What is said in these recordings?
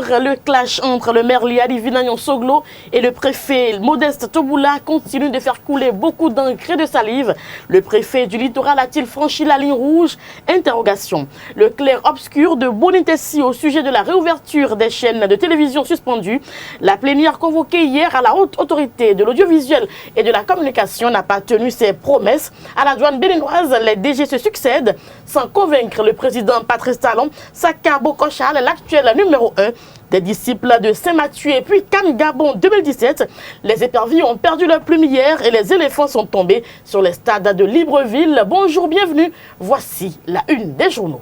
le clash entre le maire Liadi Vinagnon-Soglo et le préfet Modeste Toboula continue de faire couler beaucoup d'encre et de salive. Le préfet du littoral a-t-il franchi la ligne rouge? Interrogation. Le clair-obscur de Bonitessi au sujet de la réouverture des chaînes de télévision suspendues. La plénière convoquée hier à la haute autorité de l'audiovisuel et de la communication n'a pas tenu ses promesses. À la douane béninoise, les DG se succèdent sans convaincre le président Patrice Talon. Saka Bokochal, l'actuel numéro 1 des disciples de Saint-Mathieu et puis Cannes Gabon 2017. Les éperviers ont perdu leur plume hier et les éléphants sont tombés sur les stades de Libreville. Bonjour, bienvenue. Voici la une des journaux.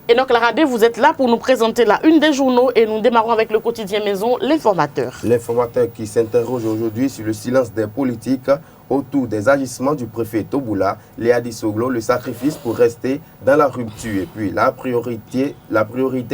Et donc, Laradé, vous êtes là pour nous présenter la une des journaux et nous démarrons avec le quotidien Maison, l'informateur. L'informateur qui s'interroge aujourd'hui sur le silence des politiques autour des agissements du préfet Toboula, Liadi Soglo, le sacrifice pour rester dans la rupture. Et puis la priorité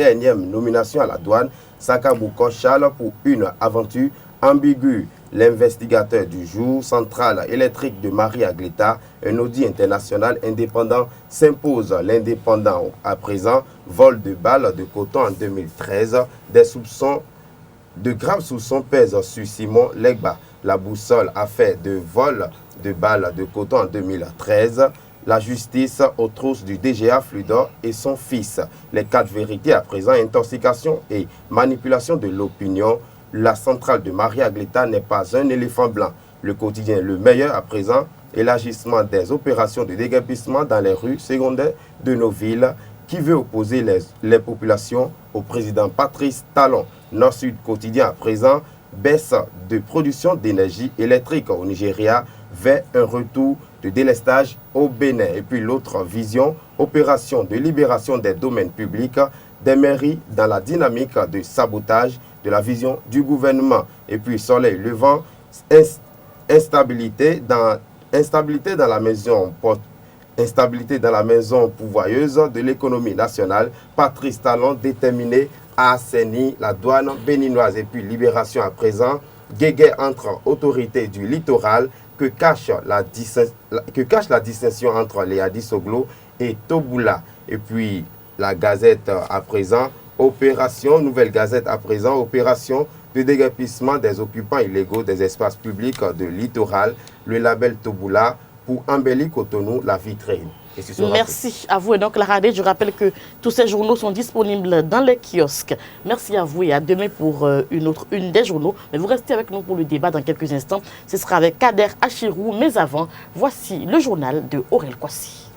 énième nomination à la douane, Saka Bokochal pour une aventure ambiguë. L'investigateur du jour, Centrale électrique de Marie Agleta, un audit international indépendant s'impose. L'indépendant à présent, vol de balles de coton en 2013, de graves soupçons pèsent sur Simon Legba. La boussole a fait de vol de balles de coton en 2013. La justice aux trousses du DGA Fluidor et son fils. Les quatre vérités à présent, intoxication et manipulation de l'opinion. La centrale de Marie Agleta n'est pas un éléphant blanc. Le quotidien le meilleur à présent, élargissement des opérations de déguerpissement dans les rues secondaires de nos villes qui veut opposer les populations au président Patrice Talon. Nord-Sud quotidien à présent, baisse de production d'énergie électrique au Nigeria vers un retour de délestage au Bénin. Et puis l'autre vision, opération de libération des domaines publics des mairies dans la dynamique de sabotage de la vision du gouvernement. Et puis soleil levant, instabilité dans la maison pourvoyeuse de l'économie nationale. Patrice Talon déterminé à assainir la douane béninoise. Et puis libération à présent, guéguerre entre autorités du littoral que cache la distinction entre Liadi Soglo et Toboula. Et puis la Gazette à présent, nouvelle Gazette à présent, opération de déguerpissement des occupants illégaux des espaces publics de littoral, le label Toboula pour embellir Cotonou, la vitrine. Merci à vous. Et donc, Laradé, je rappelle que tous ces journaux sont disponibles dans les kiosques. Merci à vous et à demain pour une des journaux. Mais vous restez avec nous pour le débat dans quelques instants. Ce sera avec Kader Achirou. Mais avant, voici le journal de Aurel Kwasi.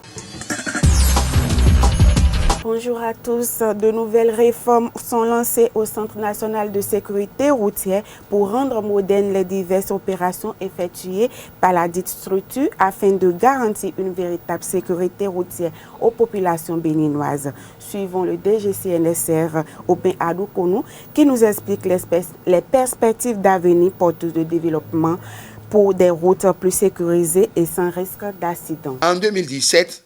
Bonjour à tous. De nouvelles réformes sont lancées au Centre national de sécurité routière pour rendre modernes les diverses opérations effectuées par la dite structure afin de garantir une véritable sécurité routière aux populations béninoises. Suivons le DGCNSR Aubin Adoukonou qui nous explique les perspectives d'avenir porteuses de développement pour des routes plus sécurisées et sans risque d'accident. En 2017,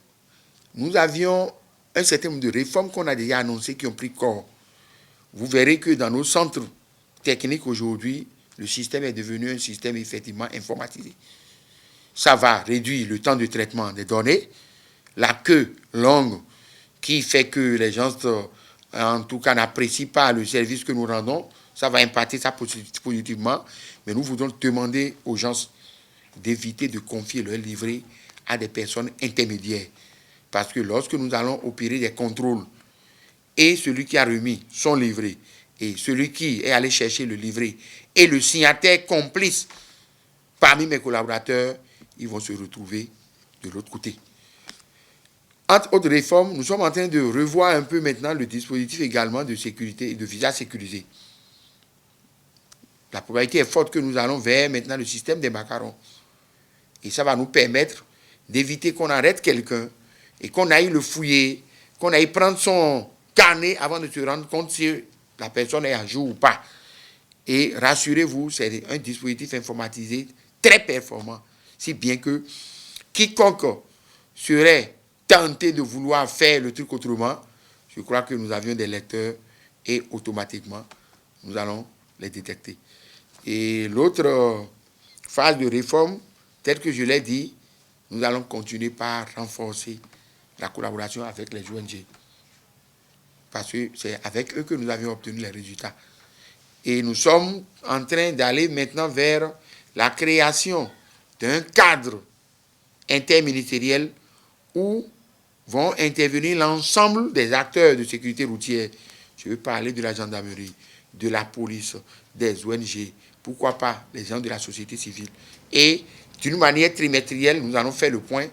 nous avions un certain nombre de réformes qu'on a déjà annoncées qui ont pris corps. Vous verrez que dans nos centres techniques aujourd'hui, le système est devenu un système effectivement informatisé. Ça va réduire le temps de traitement des données, la queue longue qui fait que les gens, en tout cas, n'apprécient pas le service que nous rendons. Ça va impacter ça positivement. Mais nous voudrons demander aux gens d'éviter de confier leur livret à des personnes intermédiaires. Parce que lorsque nous allons opérer des contrôles et celui qui a remis son livret et celui qui est allé chercher le livret et le signataire complice parmi mes collaborateurs, ils vont se retrouver de l'autre côté. Entre autres réformes, nous sommes en train de revoir un peu maintenant le dispositif également de sécurité et de visa sécurisé. La probabilité est forte que nous allons vers maintenant le système des macarons. Et ça va nous permettre d'éviter qu'on arrête quelqu'un et qu'on aille le fouiller, qu'on aille prendre son carnet avant de se rendre compte si la personne est à jour ou pas. Et rassurez-vous, c'est un dispositif informatisé très performant, si bien que quiconque serait tenté de vouloir faire le truc autrement, je crois que nous avions des lecteurs et automatiquement, nous allons les détecter. Et l'autre phase de réforme, telle que je l'ai dit, nous allons continuer par renforcer la collaboration avec les ONG. Parce que c'est avec eux que nous avions obtenu les résultats. Et nous sommes en train d'aller maintenant vers la création d'un cadre interministériel où vont intervenir l'ensemble des acteurs de sécurité routière. Je veux parler de la gendarmerie, de la police, des ONG, pourquoi pas les gens de la société civile. Et d'une manière trimestrielle, nous allons faire le point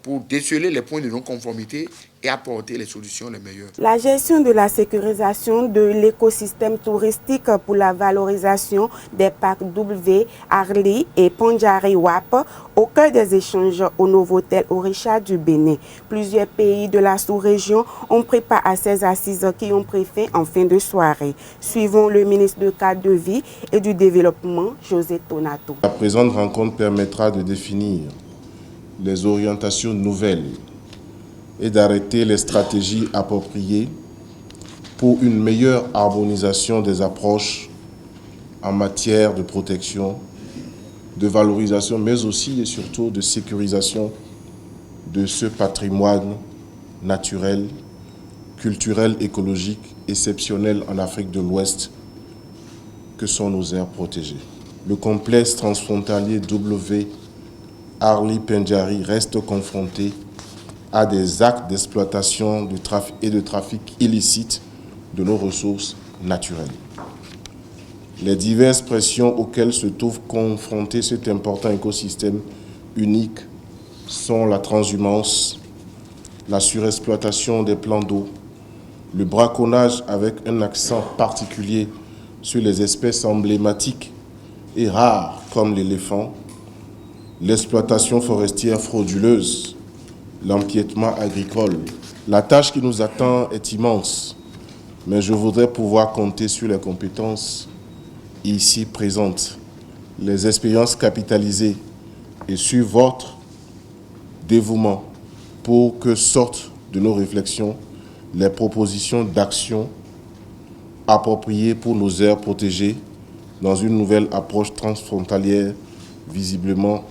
pour déceler les points de non-conformité et apporter les solutions les meilleures. La gestion de la sécurisation de l'écosystème touristique pour la valorisation des parcs W, Arli et Pandjari Wap au cœur des échanges au Novotel Orisha du Bénin. Plusieurs pays de la sous-région ont pris part à ces assises qui ont pris fin en fin de soirée. Suivons le ministre de cadre de vie et du développement, José Tonato. La présente rencontre permettra de définir les orientations nouvelles et d'arrêter les stratégies appropriées pour une meilleure harmonisation des approches en matière de protection, de valorisation, mais aussi et surtout de sécurisation de ce patrimoine naturel, culturel, écologique, exceptionnel en Afrique de l'Ouest que sont nos aires protégées. Le complexe transfrontalier W Arli Pendjari reste confronté à des actes d'exploitation et de trafic illicite de nos ressources naturelles. Les diverses pressions auxquelles se trouve confronté cet important écosystème unique sont la transhumance, la surexploitation des plans d'eau, le braconnage avec un accent particulier sur les espèces emblématiques et rares comme l'éléphant, l'exploitation forestière frauduleuse, l'empiètement agricole. La tâche qui nous attend est immense, mais je voudrais pouvoir compter sur les compétences ici présentes, les expériences capitalisées et sur votre dévouement pour que sortent de nos réflexions les propositions d'action appropriées pour nos aires protégées dans une nouvelle approche transfrontalière visiblement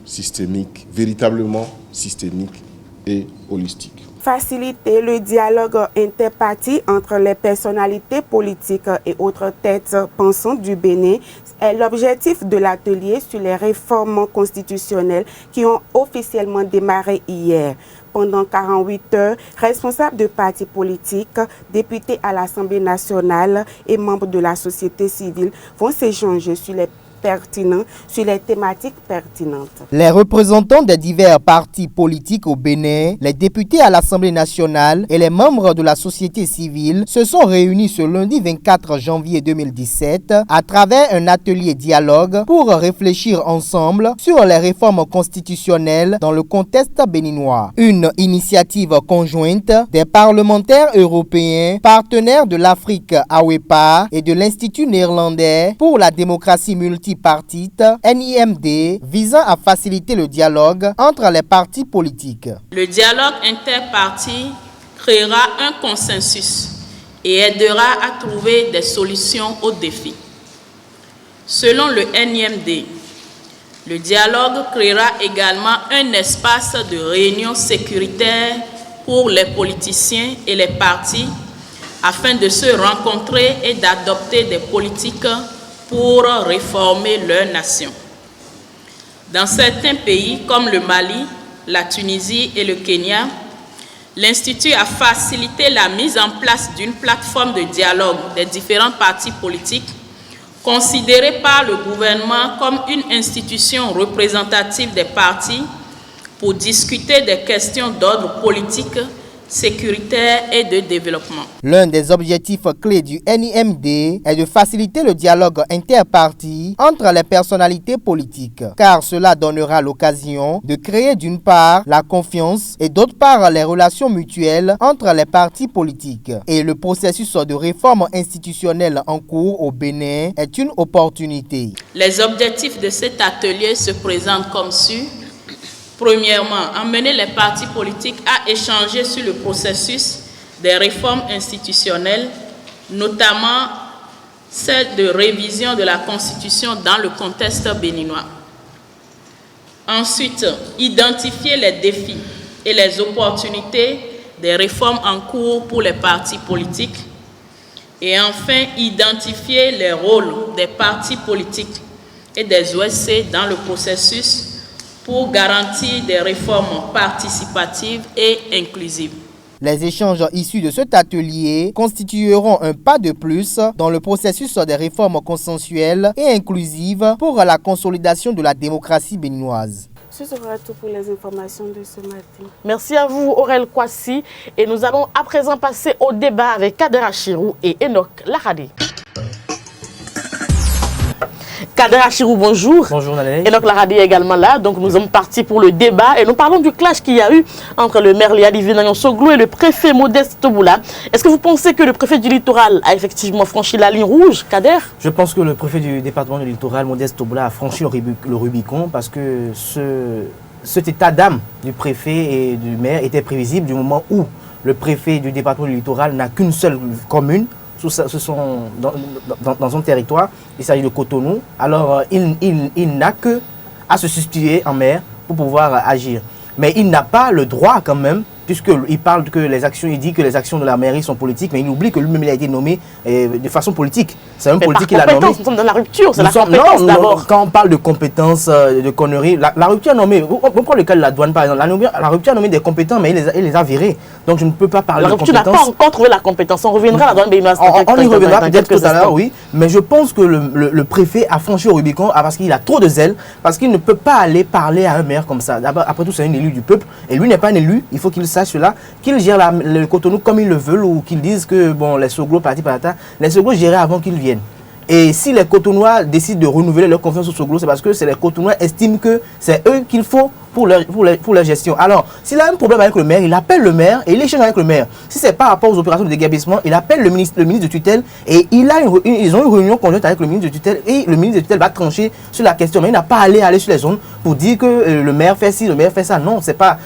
systémique, véritablement systémique et holistique. Faciliter le dialogue interparti entre les personnalités politiques et autres têtes pensantes du Bénin est l'objectif de l'atelier sur les réformes constitutionnelles qui ont officiellement démarré hier. Pendant 48 heures, responsables de partis politiques, députés à l'Assemblée nationale et membres de la société civile vont s'échanger sur les thématiques pertinentes. Les représentants des divers partis politiques au Bénin, les députés à l'Assemblée nationale et les membres de la société civile se sont réunis ce lundi 24 janvier 2017 à travers un atelier dialogue pour réfléchir ensemble sur les réformes constitutionnelles dans le contexte béninois. Une initiative conjointe des parlementaires européens, partenaires de l'Afrique AWEPA et de l'Institut néerlandais pour la démocratie multipartite NIMD visant à faciliter le dialogue entre les partis politiques. Le dialogue interparti créera un consensus et aidera à trouver des solutions aux défis. Selon le NIMD, le dialogue créera également un espace de réunion sécuritaire pour les politiciens et les partis afin de se rencontrer et d'adopter des politiques pour réformer leur nation. Dans certains pays comme le Mali, la Tunisie et le Kenya, l'Institut a facilité la mise en place d'une plateforme de dialogue des différents partis politiques considérée par le gouvernement comme une institution représentative des partis pour discuter des questions d'ordre politique, sécuritaire et de développement. L'un des objectifs clés du NIMD est de faciliter le dialogue interparti entre les personnalités politiques, car cela donnera l'occasion de créer d'une part la confiance et d'autre part les relations mutuelles entre les partis politiques. Et le processus de réforme institutionnelle en cours au Bénin est une opportunité. Les objectifs de cet atelier se présentent comme suit. Premièrement, amener les partis politiques à échanger sur le processus des réformes institutionnelles, notamment celle de révision de la Constitution dans le contexte béninois. Ensuite, identifier les défis et les opportunités des réformes en cours pour les partis politiques et enfin identifier les rôles des partis politiques et des OSC dans le processus pour garantir des réformes participatives et inclusives. Les échanges issus de cet atelier constitueront un pas de plus dans le processus des réformes consensuelles et inclusives pour la consolidation de la démocratie béninoise. Ce sera tout pour les informations de ce matin. Merci à vous, Aurel Kwasi. Et nous allons à présent passer au débat avec Kader Achirou et Enoch Lahadi. Kader Achirou, bonjour. Bonjour Nalé. Enoch Lahadi est également là, donc nous sommes partis pour le débat et nous parlons du clash qu'il y a eu entre le maire Liadi Vinagnon-Soglo et le préfet Modeste Toboula. Est-ce que vous pensez que le préfet du littoral a effectivement franchi la ligne rouge, Kader? Je pense que le préfet du département du littoral, Modeste Toboula, a franchi le Rubicon parce que cet état d'âme du préfet et du maire était prévisible du moment où le préfet du département du littoral n'a qu'une seule commune dans son territoire, il s'agit de Cotonou. Alors il n'a que à se substituer en maire pour pouvoir agir. Mais il n'a pas le droit quand même, puisqu'il parle que les actions, il dit que les actions de la mairie sont politiques, mais il oublie que lui-même il a été nommé de façon politique. C'est un politique qu'il a nommé. Nous sommes dans la rupture, c'est la compétence d'abord. Quand on parle de compétences, de conneries, la rupture a nommé, on prend le cas de la douane par exemple, la rupture a nommé des compétents, mais il les a virés. Donc je ne peux pas parler de compétences. La rupture n'a pas encore trouvé la compétence, on reviendra à la douane béninoise. On y reviendra peut-être tout à l'heure, oui, mais je pense que le préfet a franchi au Rubicon parce qu'il a trop de zèle, parce qu'il ne peut pas aller parler à un maire comme ça. Après tout, c'est un élu du peuple, et lui n'est pas un élu, il faut qu'il sache cela, qu'il gère le Cotonou comme il le veut, ou qu'il dise que bon, les Soglo, les Soglo géraient avant qu'ils viennent. Et si les Cotonnois décident de renouveler leur confiance au Soglo, c'est parce que les Cotonnois estiment que c'est eux qu'il faut pour leur gestion. Alors, s'il a un problème avec le maire, il appelle le maire et il échange avec le maire. Si c'est par rapport aux opérations de dégabissement, il appelle le ministre de tutelle et ils ont une réunion conjointe avec le ministre de tutelle et le ministre de tutelle va trancher sur la question. Mais il n'a pas à aller sur les zones pour dire que le maire fait ci, le maire fait ça. Non, c'est pas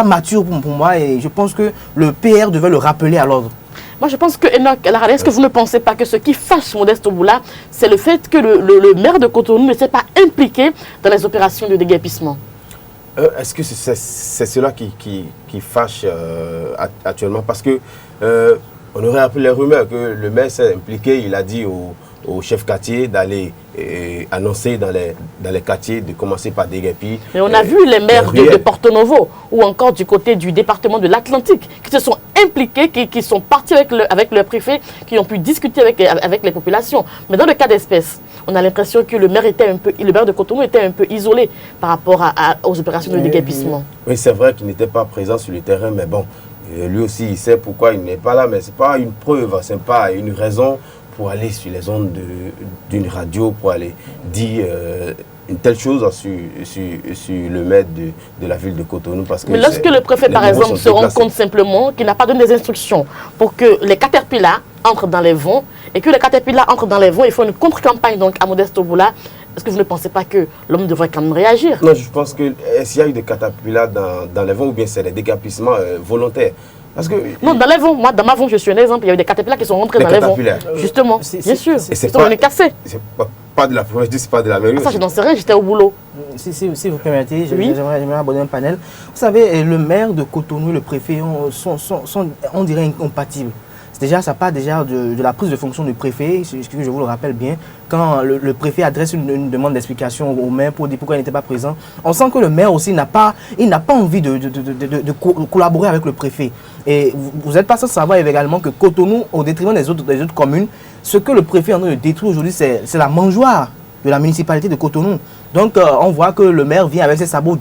mature pour moi et je pense que le PR devait le rappeler à l'ordre. Moi, je pense que, Enoch Lahadi, est-ce que vous ne pensez pas que ce qui fâche Modeste Toboula, c'est le fait que le maire de Cotonou ne s'est pas impliqué dans les opérations de déguerpissement? Est-ce que c'est cela qui fâche actuellement? Parce que on aurait appris les rumeurs que le maire s'est impliqué, il a dit au chef quartier d'aller annoncer dans les quartiers, de commencer par déguerpir. Mais on a vu les maires de Porto Novo ou encore du côté du département de l'Atlantique qui se sont impliqués, qui sont partis avec le préfet, qui ont pu discuter avec les populations. Mais dans le cas d'espèce, on a l'impression que le maire de Cotonou était un peu isolé par rapport aux opérations de déguerpissement. Oui, c'est vrai qu'il n'était pas présent sur le terrain, mais bon, lui aussi il sait pourquoi il n'est pas là, mais ce n'est pas une preuve, ce n'est pas une raison pour aller sur les ondes d'une radio, pour aller dire une telle chose sur le maire de la ville de Cotonou. Parce que mais lorsque le préfet, par exemple, se rend compte simplement qu'il n'a pas donné des instructions pour que les caterpillars entrent dans les vents, et que les caterpillars entrent dans les vents, il faut une contre-campagne donc à Modeste Toboula. Est-ce que vous ne pensez pas que l'homme devrait quand même réagir? Non, je pense que s'il y a eu des caterpillars dans les vents, ou bien c'est des décapissements volontaires. Parce que, non, dans les vents, moi, dans ma vent, je suis un exemple, il y a eu des caterpillars qui sont rentrés dans les vents. Justement, bien sûr, ils sont venus casser. C'est pas de la première, c'est pas de la mairie. Ça, je n'en sais rien, j'étais au boulot. Si vous permettez, j'aimerais aborder un panel. Vous savez, le maire de Cotonou et le préfet sont on dirait, incompatibles. Déjà, ça part déjà de la prise de fonction du préfet, ce que je vous le rappelle bien, quand le préfet adresse une demande d'explication au maire pour dire pourquoi il n'était pas présent. On sent que le maire aussi n'a pas envie de collaborer avec le préfet. Et vous n'êtes pas sans savoir également que Cotonou, au détriment des autres communes, ce que le préfet est en train de détruire aujourd'hui, c'est la mangeoire de la municipalité de Cotonou. Donc on voit que le maire vient avec ses sabots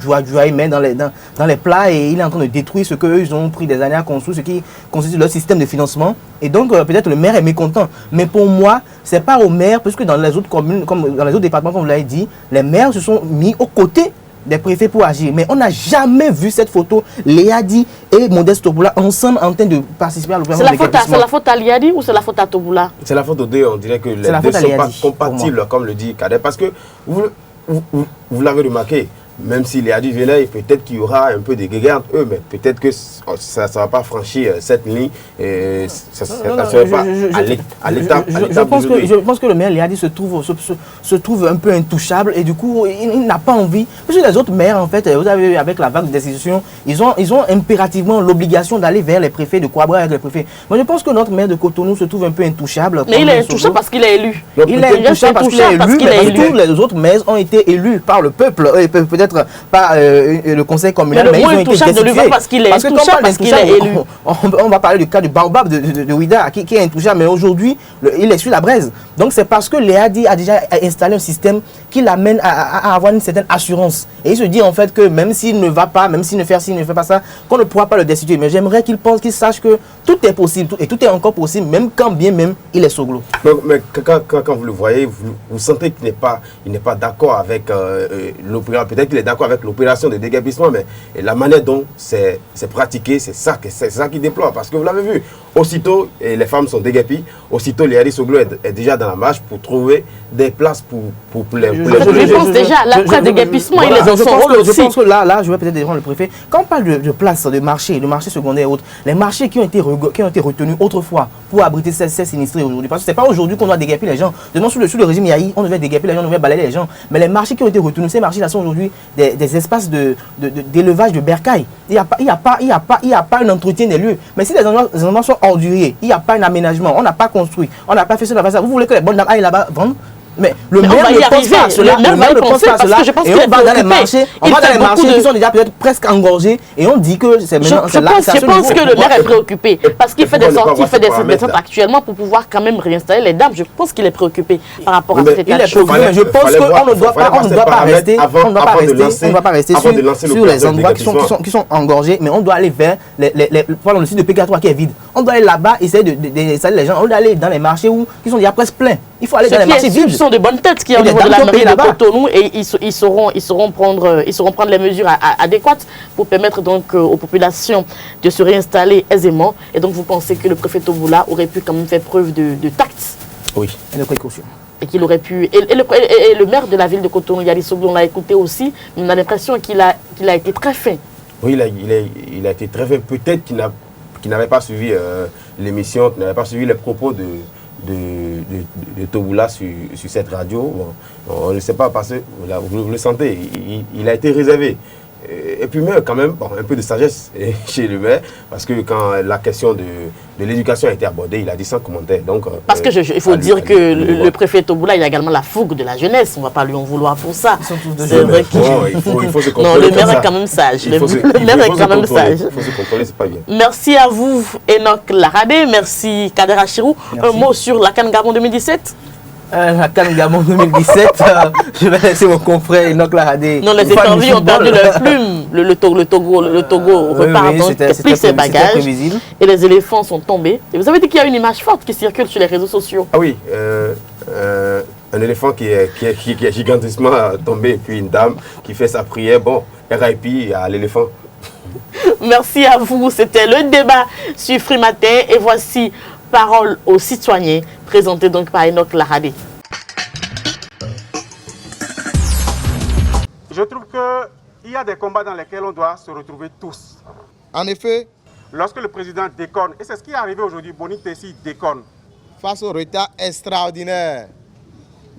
il met dans les plats et il est en train de détruire ce qu'eux ils ont pris des années à construire, ce qui constitue leur système de financement. Et donc peut-être le maire est mécontent. Mais pour moi, c'est pas au maire, parce que dans les autres communes, comme dans les autres départements, comme vous l'avez dit, les maires se sont mis aux côtés des préfets pour agir. Mais on n'a jamais vu cette photo, Liadi et Modeste Toboula ensemble en train de participer à l'opération de déguerpissement. C'est la faute à Liadi ou c'est la faute à Toboula? C'est la faute aux deux, on dirait que les deux ne sont pas compatibles, comme le dit Kader. Parce que vous l'avez remarqué, même s'il y a du vénère, peut-être qu'il y aura un peu de guéguerre entre eux, mais peut-être que ça ne va pas franchir cette ligne. Et ça ne serait pas à l'étape. Je pense que le maire Liadi se trouve un peu intouchable et du coup, il n'a pas envie. Parce que les autres maires, en fait, vous avez vu, avec la vague de décision, ils ont impérativement l'obligation d'aller vers les préfets, de collaborer avec les préfets. Moi, je pense que notre maire de Cotonou se trouve un peu intouchable. Mais il est intouchable parce qu'il est élu. Il est intouchable parce qu'il est élu. Tous les autres maires ont été élus par le peuple, et peut-être par le conseil communal, mais ils ont été destitués. Parce qu'il est intouchable, parce qu'il est élu. On va parler du cas du baobab de Ouida, qui est intouchable, mais aujourd'hui, il est sur la braise. Donc c'est parce que Liadi a déjà installé un système qui l'amène à avoir une certaine assurance. Et il se dit en fait que même s'il ne va pas, même s'il ne fait ci, il ne fait pas ça, qu'on ne pourra pas le destituer. Mais j'aimerais qu'il sache que tout est possible, et tout est encore possible, même quand bien même il est soglo. Mais quand vous le voyez, vous sentez qu'il n'est pas d'accord avec l'opération. Peut-être qu'il est d'accord avec l'opération de déguerpissement, mais la manière dont c'est pratiqué, c'est ça qui déplore. Parce que vous l'avez vu, aussitôt les femmes sont déguerpies, aussitôt Liadi Soglo est déjà dans la marche pour trouver des places pour les je pense déjà, l'après-déguerpissement, il est dans son rôle aussi. Je pense que là, je vais peut-être défendre le préfet. Quand on parle de places, de marchés secondaires et autres, les marchés qui ont été retenus autrefois pour abriter ces sinistrés aujourd'hui, parce que c'est pas aujourd'hui qu'on doit déguerpir les gens. Demain, sous le régime Yahi, on devait déguerpir les gens, on devait balayer les gens. Mais les marchés qui ont été retenus, ces marchés-là sont aujourd'hui des espaces d'élevage de bercailles. Il n'y a pas un entretien des lieux. Mais si les endroits sont orduriers, il n'y a pas un aménagement, on n'a pas construit, on n'a pas fait cela, vous voulez que les bonnes dames aillent là-bas vendre? Mais le maire ne pense pas à cela, le maire ne pense pas à cela, et on va dans les marchés, qui sont déjà peut-être presque engorgés, et on dit que c'est maintenant, je pense que le maire est préoccupé, parce qu'il fait des sorties, il fait des descentes actuellement pour pouvoir quand même réinstaller les dames. Je pense qu'il est préoccupé par rapport à cet état de choses. Mais je pense qu'on ne doit pas rester sur les endroits qui sont engorgés, mais on doit aller vers le site de PK3 qui est vide. On doit aller là-bas, essayer d'installer les gens, on doit aller dans les marchés qui sont déjà presque pleins. Il faut aller dans les marchés vides. Ce sont de bonnes têtes qui sont au niveau de la mairie de Cotonou et ils sauront prendre les mesures adéquates pour permettre donc aux populations de se réinstaller aisément. Et donc vous pensez que le préfet Toboula aurait pu quand même faire preuve de tact? Oui. Et de précaution. Et qu'il aurait pu. Et le maire de la ville de Cotonou, Liadi Soglo, on l'a écouté aussi, mais on a l'impression qu'il a été très fin. Oui, il a été très fin. Peut-être qu'il n'avait pas suivi l'émission, qu'il n'avait pas suivi les propos de Toboula sur cette radio. Bon, on ne sait pas parce que vous le sentez, il a été réservé. Et puis même quand même, un peu de sagesse chez le maire, parce que quand la question de l'éducation a été abordée, il a dit sans commentaire. Donc, parce que il faut dire que le préfet Toboula, il a également la fougue de la jeunesse. On ne va pas lui en vouloir pour ça. C'est vrai qu'il faut se contrôler. Non, le maire est quand même sage. Le maire est quand même sage. Il faut se contrôler, c'est pas bien. Merci à vous, Enoch Laradé. Merci, Kader Achirou. Un mot sur la CAN Gabon 2017? La CAN Gabon 2017, je vais laisser mon confrère Enoch Laradé. Non, les étrangers ont perdu leur plume. Le Togo repart donc pris ses bagages et les éléphants sont tombés. Et vous avez dit qu'il y a une image forte qui circule sur les réseaux sociaux. Ah oui, un éléphant qui est gigantesquement tombé et puis une dame qui fait sa prière. Bon, RIP à l'éléphant. Merci à vous. C'était le débat sur Free Matin et voici Parole aux citoyens, présenté donc par Enoch Laradé. Je trouve qu'il y a des combats dans lesquels on doit se retrouver tous. En effet, lorsque le président déconne, et c'est ce qui est arrivé aujourd'hui, Boni Tessi déconne. Face au retard extraordinaire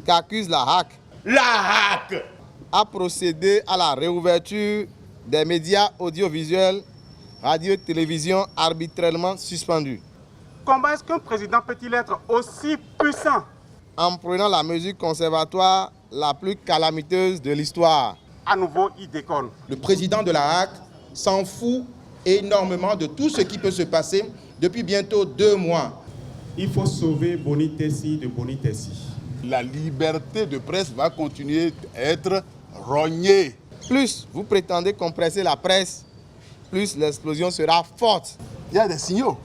qu'accuse la HAC, a procédé à la réouverture des médias audiovisuels, radio et télévision arbitrairement suspendus. Comment est-ce qu'un président peut-il être aussi puissant? En prenant la mesure conservatoire la plus calamiteuse de l'histoire. À nouveau, il déconne. Le président de la HAC s'en fout énormément de tout ce qui peut se passer depuis bientôt 2 mois. Il faut sauver Boni Tessi de Boni Tessi. La liberté de presse va continuer à être rognée. Plus vous prétendez compresser la presse, plus l'explosion sera forte. Il y a des signaux.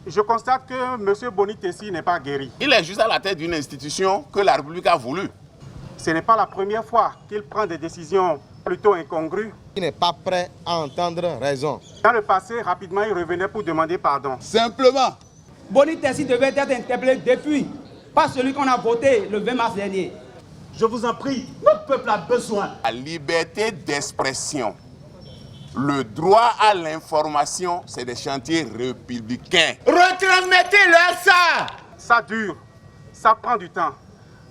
Je constate que M. Boni Tessi n'est pas guéri. Il est juste à la tête d'une institution que la République a voulu. Ce n'est pas la première fois qu'il prend des décisions plutôt incongrues. Il n'est pas prêt à entendre raison. Dans le passé, rapidement, il revenait pour demander pardon. Simplement. Boni Tessi devait être interpellé depuis, pas celui qu'on a voté le 20 mars dernier. Je vous en prie, notre peuple a besoin. La liberté d'expression, le droit à l'information, c'est des chantiers républicains. Retransmettez-leur ça. Ça dure, ça prend du temps.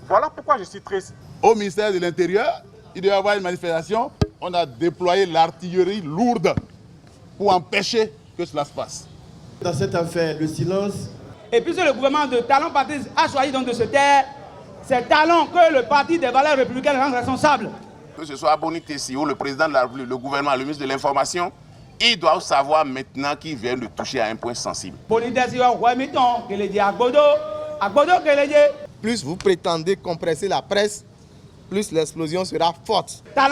Voilà pourquoi je suis triste. Au ministère de l'Intérieur, il doit y avoir une manifestation. On a déployé l'artillerie lourde pour empêcher que cela se passe. Dans cette affaire, le silence. Et puisque le gouvernement de Talon Patrice a choisi donc de se taire, c'est Talon que le parti des valeurs républicaines rend responsable. Que ce soit Boni Tessi ou le président de la République, le gouvernement, le ministre de l'Information, ils doivent savoir maintenant qu'ils viennent de toucher à un point sensible. Plus vous prétendez compresser la presse, plus l'explosion sera forte. Si à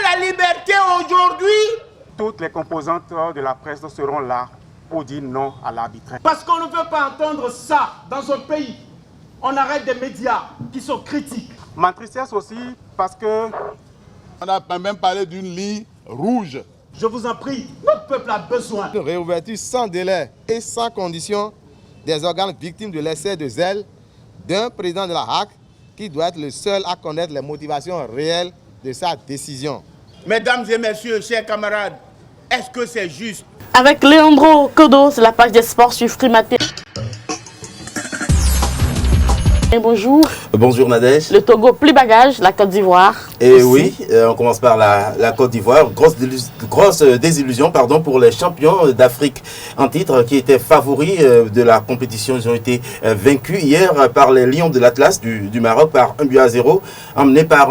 la liberté aujourd'hui, toutes les composantes de la presse seront là pour dire non à l'arbitraire. Parce qu'on ne veut pas entendre ça dans un pays. On arrête des médias qui sont critiques. Ma tristesse aussi parce que... On a même parlé d'une ligne rouge. Je vous en prie, notre peuple a besoin. De réouverture sans délai et sans condition des organes victimes de l'excès de zèle d'un président de la HAC qui doit être le seul à connaître les motivations réelles de sa décision. Mesdames et messieurs, chers camarades, est-ce que c'est juste? Avec Leandro Kodo, c'est la page des sports sur Frimaté. Et bonjour. Bonjour Nadège. Le Togo, plus bagage, la Côte d'Ivoire. Et oui, on commence par la Côte d'Ivoire. Grosse désillusion pour les champions d'Afrique en titre qui étaient favoris de la compétition. Ils ont été vaincus hier par les Lions de l'Atlas du Maroc par 1-0, emmenés par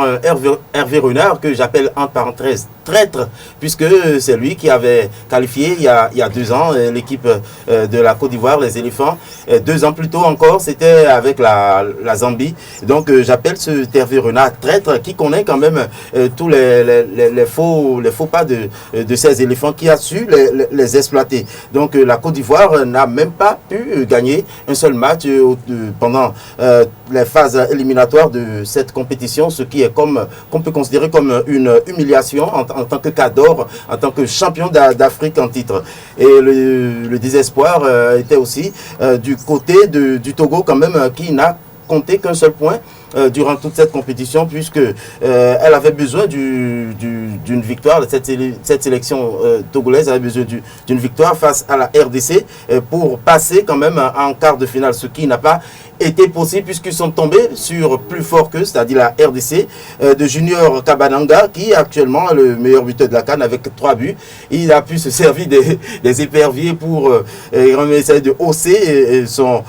Hervé Renard, que j'appelle en parenthèse traître, puisque c'est lui qui avait qualifié il y a 2 ans l'équipe de la Côte d'Ivoire, les éléphants. 2 ans plus tôt encore, c'était avec la Zambie. Donc j'appelle ce Hervé Renard traître, qui connaît quand même tous les faux pas de ces éléphants, qui a su les exploiter. Donc la Côte d'Ivoire n'a même pas pu gagner un seul match pendant les phases éliminatoires de cette compétition, ce qui est qu'on peut considérer comme une humiliation en tant que cadre, en tant que champion d'Afrique en titre. Et le désespoir était aussi du côté du Togo quand même, qui n'a compté qu'un seul point durant toute cette compétition, puisque elle avait besoin d'une victoire. Cette sélection togolaise avait besoin d'une victoire face à la RDC pour passer quand même en quart de finale, ce qui n'a pas été possible puisqu'ils sont tombés sur plus fort qu'eux, c'est-à-dire la RDC de Junior Kabananga, qui est actuellement le meilleur buteur de la CAN avec 3 buts. Il a pu se servir des éperviers pour essayer de hausser son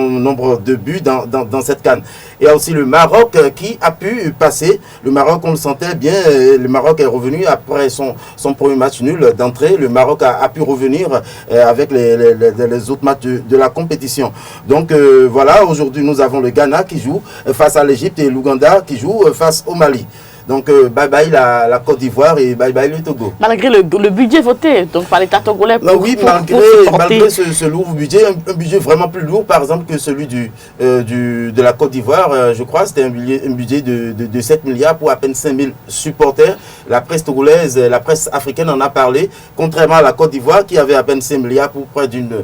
nombre de buts dans cette CAN. Il y a aussi le Maroc qui a pu passer. Le Maroc, on le sentait bien, le Maroc est revenu après son premier match nul d'entrée. Le Maroc a pu revenir avec les autres matchs de la compétition. Donc voilà. Aujourd'hui, nous avons le Ghana qui joue face à l'Égypte et l'Ouganda qui joue face au Mali. Donc, bye bye la Côte d'Ivoire et bye bye le Togo. Malgré le budget voté donc par l'État togolais pour, oui, malgré ce lourd budget, un budget vraiment plus lourd, par exemple, que celui de la Côte d'Ivoire. Je crois c'était un budget de 7 milliards pour à peine 5000 supporters. La presse togolaise, la presse africaine en a parlé, contrairement à la Côte d'Ivoire qui avait à peine 5 milliards pour près d'une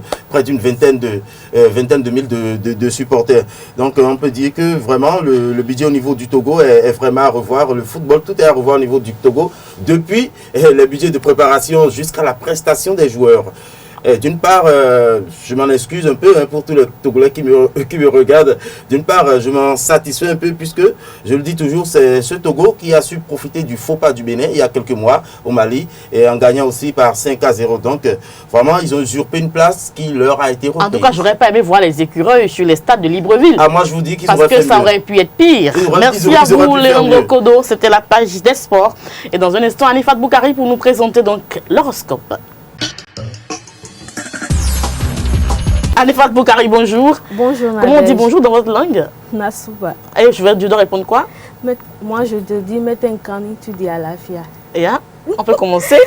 vingtaine de mille de supporters. Donc, on peut dire que vraiment le budget au niveau du Togo est vraiment à revoir. Le football, tout est à revoir au niveau du Togo, depuis les budgets de préparation jusqu'à la prestation des joueurs. D'une part, je m'en excuse un peu pour tous les Togolais qui me regardent. D'une part, je m'en satisfais un peu puisque, je le dis toujours, c'est ce Togo qui a su profiter du faux pas du Bénin il y a quelques mois au Mali et en gagnant aussi par 5-0. Donc, vraiment, ils ont usurpé une place qui leur a été reprise. En tout cas, j'aurais pas aimé voir les écureuils sur les stades de Libreville. Ah, moi, je vous dis qu'ils auraient fait mieux. Parce que ça aurait pu être pire. Merci à vous, Leandro Kodo. C'était la page des sports. Et dans un instant, Anifat Boukari pour nous présenter donc l'horoscope. Anifat Boukari, bonjour. Bonjour, Comment on dit bonjour dans votre langue? Nasouba. Et je dois répondre quoi? Moi, je te dis, Metenkani, tu dis Alafia. Et on peut commencer.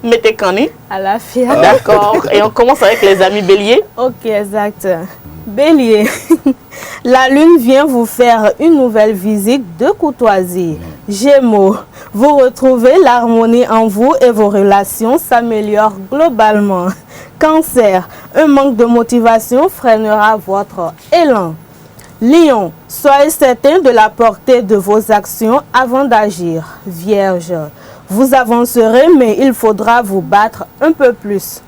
Metenkani. Alafia. D'accord. Et on commence avec les amis béliers. Ok, exact. Bélier, la lune vient vous faire une nouvelle visite de courtoisie. Gémeaux, vous retrouvez l'harmonie en vous et vos relations s'améliorent globalement. Cancer, un manque de motivation freinera votre élan. Lion, soyez certain de la portée de vos actions avant d'agir. Vierge, vous avancerez mais il faudra vous battre un peu plus.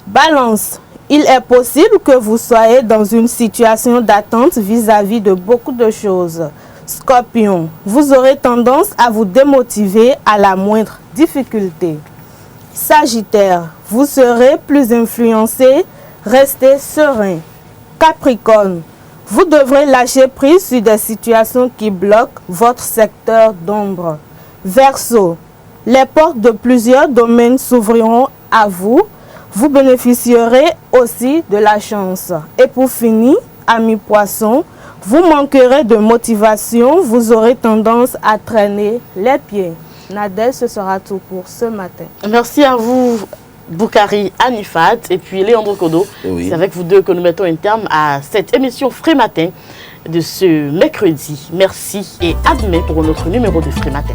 Balance, il est possible que vous soyez dans une situation d'attente vis-à-vis de beaucoup de choses. Scorpion, vous aurez tendance à vous démotiver à la moindre difficulté. Sagittaire, vous serez plus influencé, restez serein. Capricorne, vous devrez lâcher prise sur des situations qui bloquent votre secteur d'ombre. Verseau, les portes de plusieurs domaines s'ouvriront à vous. Vous bénéficierez aussi de la chance. Et pour finir, amis poissons, vous manquerez de motivation, vous aurez tendance à traîner les pieds. Nadège, ce sera tout pour ce matin. Merci à vous, Boukari Anifat et puis Léandre Kodo. Oui. C'est avec vous deux que nous mettons un terme à cette émission Frais Matin de ce mercredi. Merci et à demain pour notre numéro de Frais Matin.